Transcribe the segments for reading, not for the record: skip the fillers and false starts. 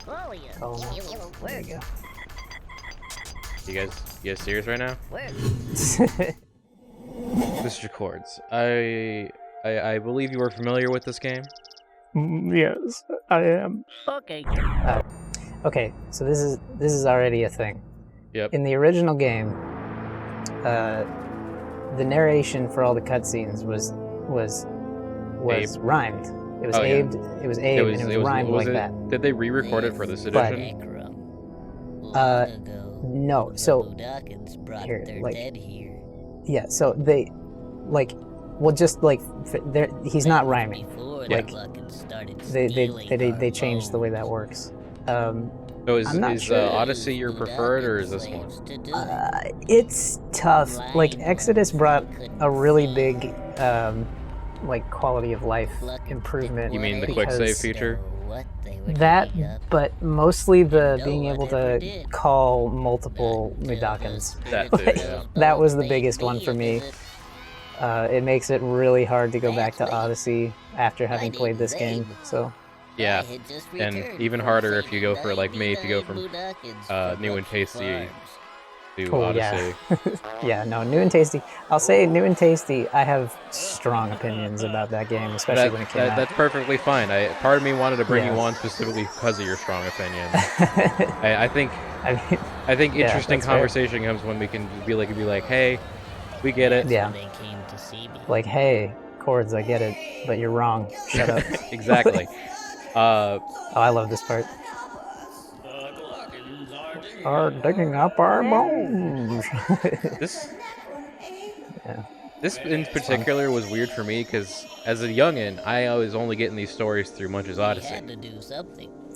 Oh, there you go. You guys serious right now? Mr. Chords, I believe you are familiar with this game. Yes, I am. Okay. Okay, so this is already a thing. Yep. In the original game, the narration for all the cutscenes was rhymed. It was Abed. It was Abe, and it was rhymed like that. Did they re-record it for this edition? No. So here, like, yeah. So they, like, well, just like he's not rhyming. Like, they changed the way that works. So is Odyssey your preferred, or is this one? It's tough. Like, Exoddus brought a really big, like, quality of life improvement. You mean the quick save feature? That, but mostly the being able to call multiple Mudokons. That too, yeah. That was the biggest one for me. It makes it really hard to go back to Odyssey after having played this game, so... Yeah, and even harder if you go for, like me, if you go from New and Tasty to Odyssey. Yeah. Yeah, no, New and Tasty. I'll say New and Tasty, I have strong opinions about that game, especially when it came out. That's perfectly fine. Part of me wanted to bring you on specifically because of your strong opinion. I think interesting conversation comes when we can be like, hey, we get it. Yeah. Like, hey, Chords, I get it, but you're wrong. Shut up. Exactly. Oh, I love this part. Are digging up our bones. This in particular was weird for me because as a youngin, I was only getting these stories through Munch's Odyssey.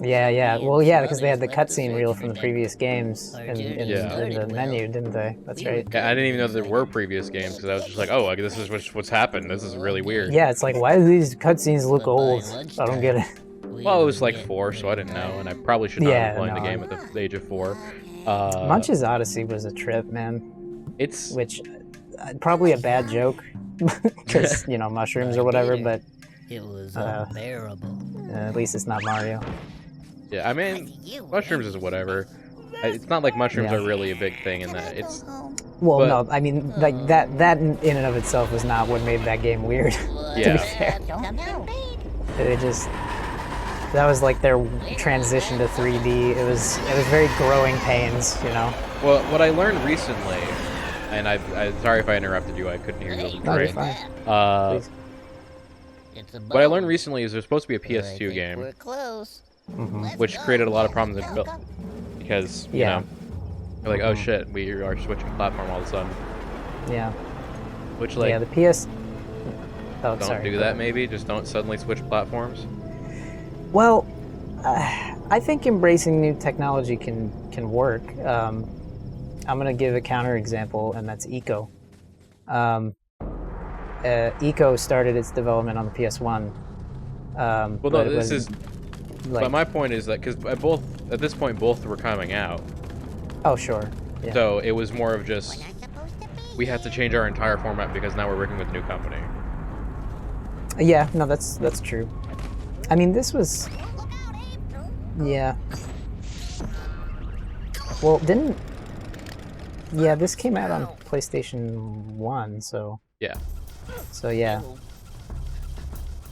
Yeah. Well, yeah, because they had the cutscene reel from the previous games in the menu, didn't they? That's right. I didn't even know there were previous games because I was just like, oh, this is what's happened. This is really weird. Yeah, it's like, why do these cutscenes look old? I don't get it. Well, it was like 4, so I didn't know, and I probably should not have been playing the game at the age of 4. Munch's Odyssey was a trip, man. Which probably a bad joke, because mushrooms or whatever. But it was unbearable. At least it's not Mario. Yeah, I mean, mushrooms is whatever. It's not like mushrooms are really a big thing in that. Well, no, I mean, like that in and of itself was not what made that game weird. Yeah. To be fair. That was like their transition to 3D. It was very growing pains, Well, what I learned recently, and I'm sorry if I interrupted you. I couldn't hear you. No, you're fine. What I learned recently is there's supposed to be a PS2 game, which created a lot of problems in build because you're like, oh shit, we are switching platform all of a sudden. Yeah. Which the PS. Oh, don't do that. Maybe just don't suddenly switch platforms. Well, I think embracing new technology can work. I'm going to give a counterexample, and that's Eco. Eco started its development on the PS1. Well, no, this is... but my point is that, because at this point, both were coming out. Oh, sure. Yeah. So it was more of just, we have to change our entire format because now we're working with a new company. Yeah, no, that's true. I mean, this was... Yeah. Well, yeah, this came out on PlayStation 1, so... Yeah. So, yeah.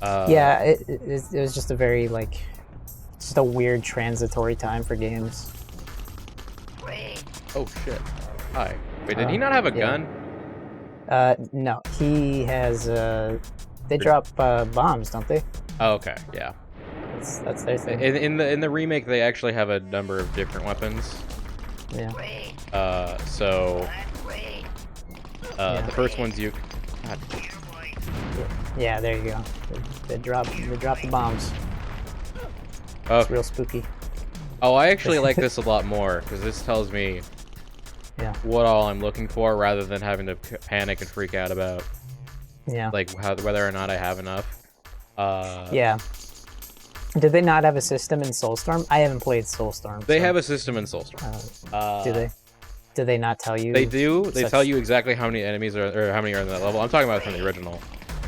Yeah, it was just a very, like... Just a weird transitory time for games. Oh, shit. Hi. Wait, did he not have a gun? No. He has, They drop bombs, don't they? Oh, okay, yeah. That's their thing. In the remake, they actually have a number of different weapons. Yeah. The first one's you. God. Yeah, there you go. They drop the bombs. Oh. It's real spooky. Oh, I actually like this a lot more because this tells me what all I'm looking for rather than having to panic and freak out about. Yeah. Like whether or not I have enough. Yeah. Did they not have a system in Soulstorm? I haven't played Soulstorm. They have a system in Soulstorm. Do they? Do they not tell you? They do. They tell you exactly how many enemies or how many are in that level. I'm talking about from the original,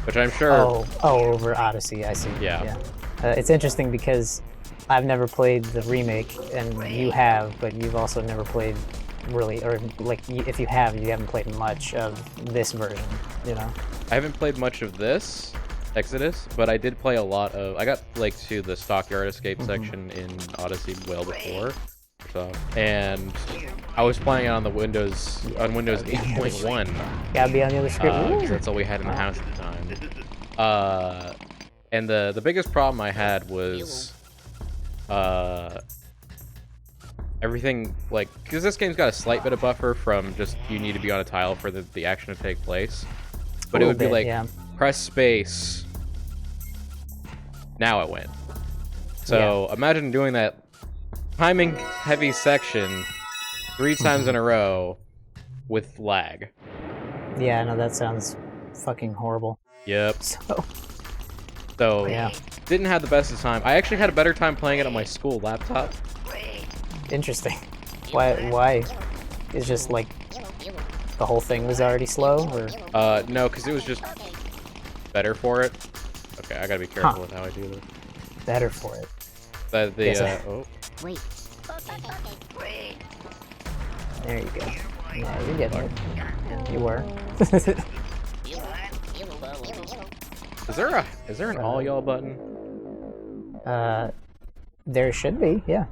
which I'm sure. Oh, over Odyssey. I see. Yeah. It's interesting because I've never played the remake, and you have, but you've also never played really, or like if you have, you haven't played much of this version, you know? I haven't played much of this, Exoddus, but I did play a lot of... I got like to the Stockyard Escape section in Odyssey well before, so, and I was playing it on the Windows 8.1. Gotta be on the other screen. Because that's all we had in the house at the time. And the biggest problem I had was everything, like, because this game's got a slight bit of buffer from just you need to be on a tile for the action to take place, but it would be like press space. Now it went. So imagine doing that timing heavy section 3 times in a row with lag. Yeah, no, that sounds fucking horrible. Yep. So yeah, didn't have the best of time. I actually had a better time playing it on my school laptop. Interesting. Why? It's just like the whole thing was already slow, or? No, because it was just better for it. Okay, I gotta be careful with how I do this. Better for it. Oh. Wait. There you go. Yeah, you're getting it. You were. Is there an all y'all button? There should be, yeah.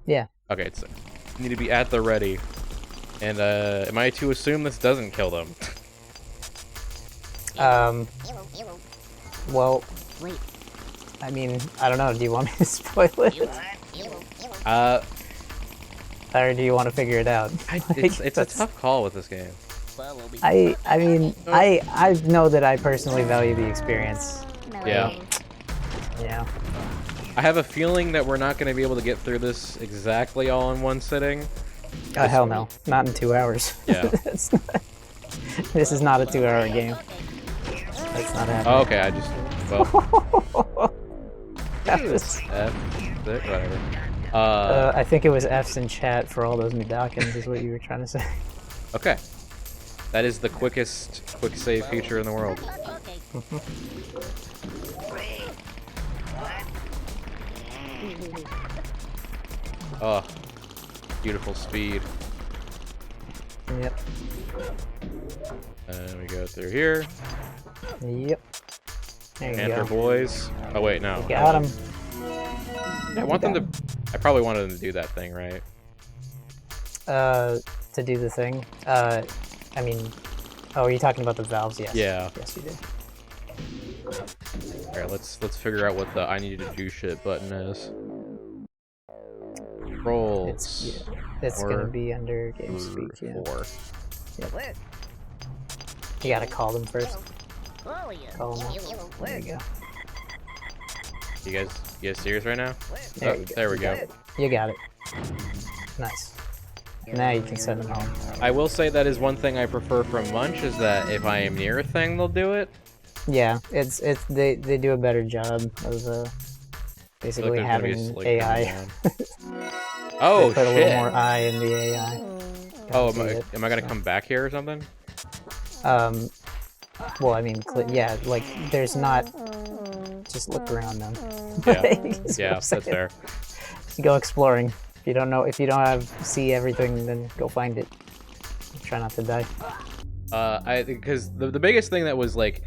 Yeah. Okay, it's you need to be at the ready. And am I to assume this doesn't kill them? Well, I mean, I don't know. Do you want me to spoil it? Or do you want to figure it out? It's a tough call with this game. I mean, I know that I personally value the experience. Yeah. Yeah. I have a feeling that we're not going to be able to get through this exactly all in one sitting. Oh, hell no. Not in 2 hours. Yeah. This is not a 2-hour game. That's not happening. Oh, okay, I just... Well... That was... whatever. I think it was F's in chat for all those Medakins is what you were trying to say. Okay. That is the quickest quick save feature in the world. Oh, beautiful speed. Yep. And we go through here. Yep. There you Panther go. boys. Oh wait, no. You got him. I want them to... I probably wanted them to do that thing, right? To do the thing? I mean... Oh, are you talking about the valves? Yes. Yeah. Yes, you did. Alright, let's figure out what the I need to do shit button is. Rolls. It's gonna be under game speak, yeah. 4. Yep. You gotta call them first. Call them up. There you go. You guys serious right now? There you go. There we go. You got it. Nice. Now you can send them home. I will say that is one thing I prefer from Munch, is that if I am near a thing, they'll do it. Yeah, they do a better job of basically like having AI. Oh, they put shit. a little more eye in the AI. Oh, am I gonna come back here or something? Well, I mean, yeah, like, there's not... Just look around them. Yeah, yeah, that's fair. Just go exploring. If you don't see everything, then go find it. Try not to die. Because the biggest thing that was, like,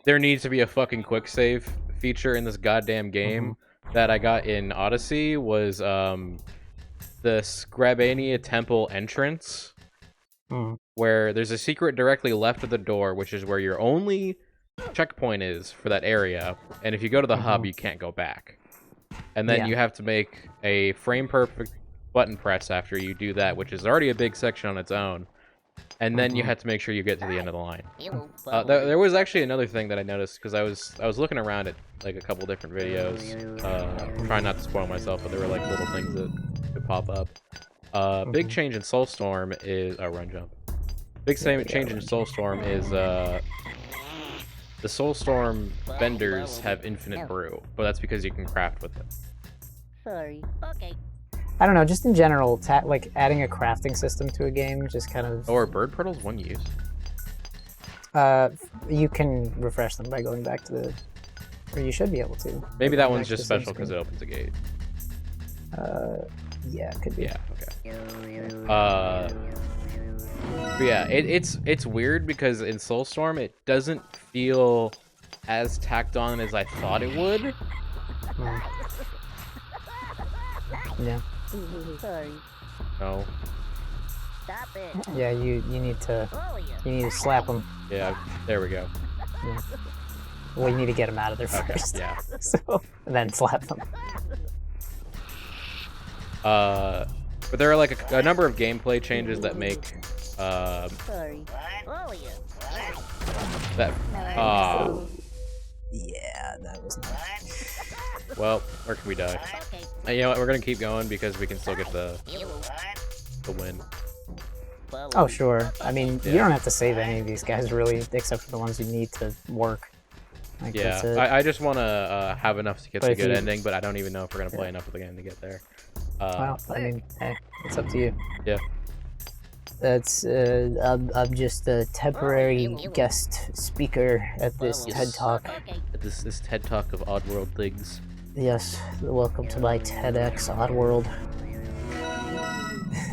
there needs to be a fucking quick save feature in this goddamn game that I got in Odyssey was, the Scribania Temple entrance. Where there's a secret directly left of the door, which is where your only checkpoint is for that area, and if you go to the hub, you can't go back. And then you have to make a frame-perfect button press after you do that, which is already a big section on its own. And then you have to make sure you get to the end of the line. There was actually another thing that I noticed, because I was looking around at like a couple different videos, trying not to spoil myself, but there were like little things that could pop up. Big change in Soulstorm is run jump. Big change in Soulstorm is the Soulstorm vendors have infinite brew, but that's because you can craft with it. Sorry. Okay. I don't know, just in general, like adding a crafting system to a game, just kind of. Or bird portals, one use. You can refresh them by going back to Or you should be able to. Maybe that one's just special because it opens a gate. Yeah, it could be. Yeah, okay. But yeah, it's weird because in Soulstorm it doesn't feel as tacked on as I thought it would. Yeah. Sorry. No. Stop it. Yeah, you need to slap him. Yeah, there we go. Yeah. Well, you need to get him out of there first. Yeah. So, and then slap him. But there are like a number of gameplay changes that make Sorry. that Yeah, that was nice. well, where can we die? Okay. You know what, we're gonna keep going because we can still get the win. Oh, sure. I mean, Yeah. you don't have to save any of these guys, really, except for the ones you need to work. Like, that's it. Yeah, I just want to have enough to get But the if good you- ending, but I don't even know if we're gonna play enough of the game to get there. Well, I mean, hey, it's up to you. Yeah. That's, I'm just a temporary guest speaker at this TED Talk. Okay. This TED Talk of Oddworld things. Yes, welcome to my TEDx Oddworld.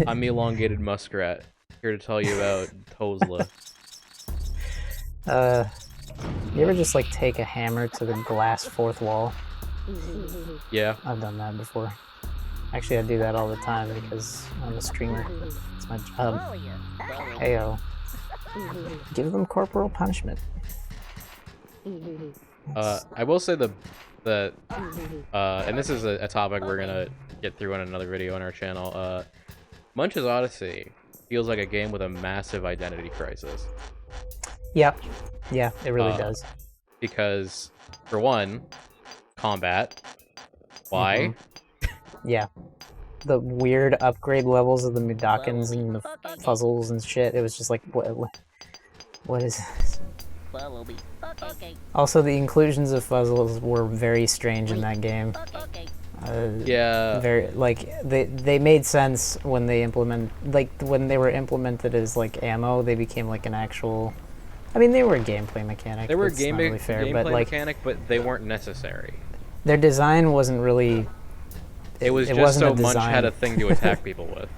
I'm the elongated muskrat, here to tell you about Tozla. You ever just, like, take a hammer to the glass fourth wall? Yeah. I've done that before. Actually, I do that all the time because I'm a streamer. It's my job. Heyo. Give them corporal punishment. I will say and this is a topic we're gonna get through in another video on our channel. Munch's Odyssey feels like a game with a massive identity crisis. Yep. Yeah, it really does. Because, for one, combat. Why? Yeah. The weird upgrade levels of the Mudokons and the puzzles and shit. It was just like, what is this? Follow me. Okay. Also, the inclusions of puzzles were very strange in that game. Okay. Yeah. Very, like, they made sense when they when they were implemented as, like, ammo, they became, like, an actual... I mean, they were a gameplay mechanic. They were a that's not really fair, gameplay but, like, mechanic, but they weren't necessary. their design wasn't really... It was just wasn't so a Munch design. had a thing to attack people with.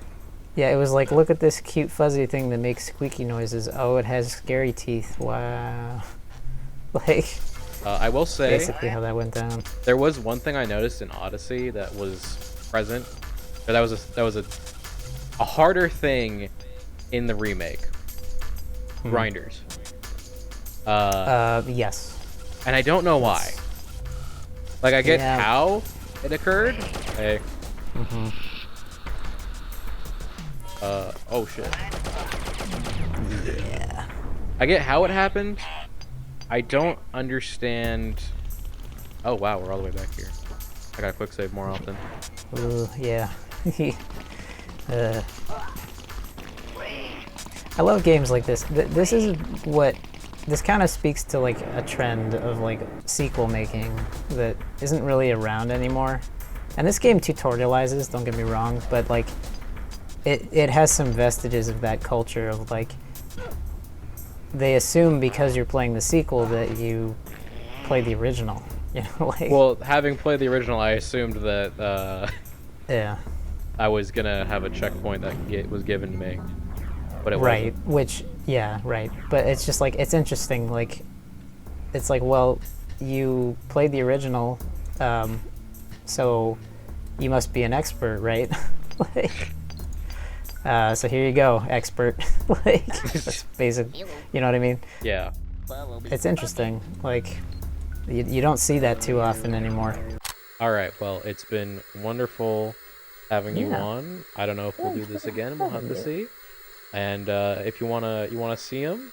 Yeah, it was like, look at this cute fuzzy thing that makes squeaky noises. Oh, it has scary teeth. Wow. Like, I will say, basically how that went down. there was one thing I noticed in Odyssey that was present. Or that was a harder thing in the remake. Grinders. Yes. And I don't know why. Like, I get Yeah. how it occurred. Hey. Oh shit. Yeah. I get how it happened. I don't understand. Oh wow, we're all the way back here. I gotta quick save more often. Ooh, yeah. I love games like this. This is what... This kind of speaks to, like, a trend of, like, sequel making that isn't really around anymore. And this game tutorializes, don't get me wrong, but, like, it has some vestiges of that culture of, like, they assume because you're playing the sequel that you play the original. You know, like... Well, having played the original, I assumed that Yeah. I was gonna have a checkpoint that was given to me, but it Right, wasn't. which, yeah, right. But it's just, like, it's interesting, like, it's like, well, you played the original, so you must be an expert, right? Like, so here you go, expert. Like, that's basic, you know what I mean? Yeah. Follow me. It's interesting, like, you don't see that too often anymore. All right. Well, it's been wonderful having you Yeah. on. I don't know if we'll do this again. We'll have to see. And if you wanna see him,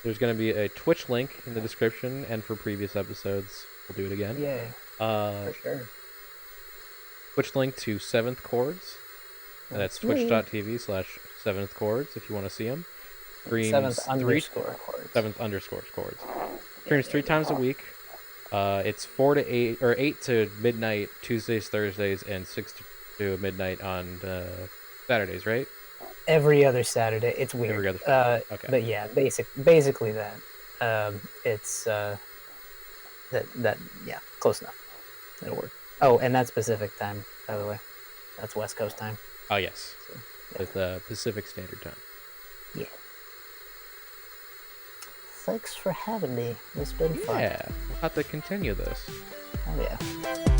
there's gonna be a Twitch link in the description, and for previous episodes, we'll do it again. Yay, For sure. Twitch link to 7th Chords. And that's twitch.tv/7th Chords if you want to see him. Streams 7th Chords. Streams 3 times a week. It's 4 to 8 or 8 to midnight Tuesdays, Thursdays, and 6 to midnight on Saturdays, right? Every other Saturday. It's weird. Every other- okay. But yeah, basically that. It's Yeah, close enough. It'll work. Oh, and that's Pacific time, by the way. That's West Coast time. Oh, yes. So, yeah. With Pacific Standard Time. Yeah. Thanks for having me. It's been fun. Yeah, we'll have to continue this. Oh, yeah.